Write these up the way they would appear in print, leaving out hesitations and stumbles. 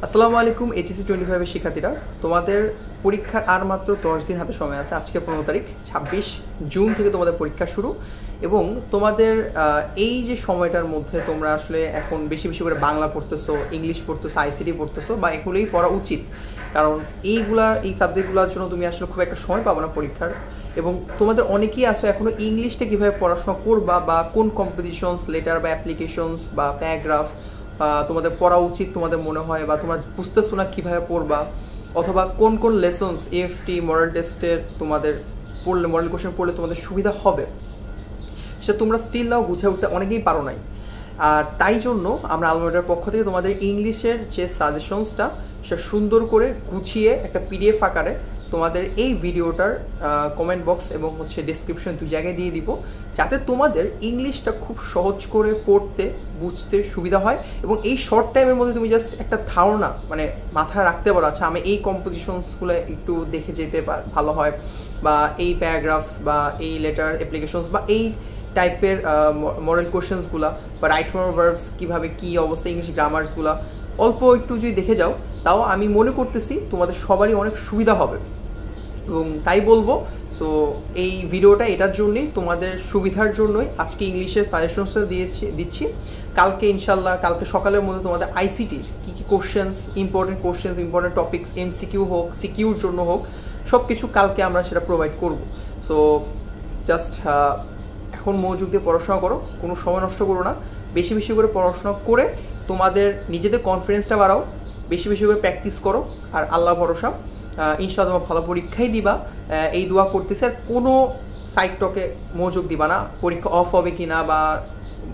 আসসালামু আলাইকুম এইচএসসি 25 এর শিক্ষার্থীরা, তোমাদের পরীক্ষার আর মাত্র 10 দিন হাতে সময় আছে। আজকে 15 তারিখ, 26 জুন থেকে তোমাদের পরীক্ষা শুরু। এবং তোমাদের এই যে সময়টার মধ্যে তোমরা আসলে এখন বেশি বেশি করে বাংলা পড়তেছো, ইংলিশ পড়তেছো, আইসিটি পড়তেছো, বা এগুলোই পড়া উচিত। কারণ এই সাবজেক্টগুলোর জন্য তুমি আসলে খুব একটা সময় পাবো না পরীক্ষার। এবং তোমাদের অনেকেই আসো এখনো ইংলিশটা কীভাবে পড়াশোনা করবা, বা কোন কম্পোজিশনস, লেটার বা অ্যাপ্লিকেশনস বা প্যারাগ্রাফ তোমাদের পড়া উচিত তোমাদের মনে হয়, বা তোমরা বুঝতেছো না কীভাবে পড়বা, অথবা কোন কোন লেসন্স এএফটি মডেল টেস্টের তোমাদের পড়লে, মডেল কোশ্চেন পড়লে তোমাদের সুবিধা হবে, সেটা তোমরা স্টিল নাও গুছিয়ে উঠতে অনেকেই পারো নাই। আর তাই জন্য আমরা আলমারিটার পক্ষ থেকে তোমাদের ইংলিশের যে সাজেশনসটা সেটা সুন্দর করে গুছিয়ে একটা পিডিএফ আকারে তোমাদের এই ভিডিওটার কমেন্ট বক্স এবং ডেসক্রিপশন দুই জায়গায় দিয়ে দিব, যাতে তোমাদের ইংলিশটা খুব সহজ করে পড়তে বুঝতে সুবিধা হয়। এবং এই শর্ট টাইমের মধ্যে তুমি জাস্ট একটা ধারণা মানে মাথায় রাখতে পারো, আচ্ছা আমি এই কম্পোজিশনসগুলো একটু দেখে যেতে ভালো হয়, বা এই প্যারাগ্রাফস বা এই লেটার অ্যাপ্লিকেশনস বা এই টাইপের মডেল কোশ্চেন্সগুলো বা রাইট ফর্ম ভার্বস কীভাবে কী অবস্থা, ইংলিশ গ্রামার্সগুলো অল্প একটু যদি দেখে যাও, তাও আমি মনে করতেছি তোমাদের সবারই অনেক সুবিধা হবে। এবং তাই বলবো, সো এই ভিডিওটা এটার জন্যই, তোমাদের সুবিধার জন্যই আজকে ইংলিশের সাজেশনসটা দিচ্ছি। কালকে ইনশাল্লাহ, কালকে সকালের মধ্যে তোমাদের আইসিটির কী কী কোশ্চেন্স, ইম্পর্টেন্ট টপিকস, এমসিকিউ হোক, সিকিউর জন্য হোক, সব কিছু কালকে আমরা সেটা প্রোভাইড করব। সো জাস্ট এখন মনোযোগ দিয়ে পড়াশোনা করো, কোনো সময় নষ্ট করো না। বেশি বেশি করে পড়াশোনা করে তোমাদের নিজেদের কনফিডেন্সটা বাড়াও, বেশি বেশি করে প্র্যাকটিস করো, আর আল্লাহ ভরসা ইনশাআল্লাহ তোমার ভালো পরীক্ষাই দিবা, এই দোয়া করতেছে। আর কোনো সাইড টকে মনোযোগ দিবা না, পরীক্ষা অফ হবে কিনা বা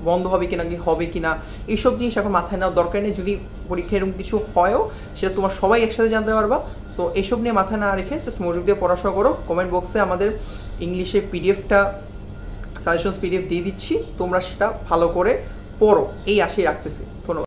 বন্ধ হবে কিনা, কি হবে কিনা, এইসব জিনিস এখন মাথায় নেওয়ার দরকার নেই। যদি পরীক্ষা এরকম কিছু হয়ও, সেটা তোমার সবাই একসাথে জানতে পারবা। সো এইসব নিয়ে মাথায় না রেখে জাস্ট মনোযোগ দিয়ে পড়াশোনা করো। কমেন্ট বক্সে আমাদের ইংলিশের পিডিএফটা, সাজেশনস পিডিএফ দিয়ে দিচ্ছি, তোমরা সেটা ভালো করে পড়ো, এই আশাই রাখতেছি। ধন্যবাদ।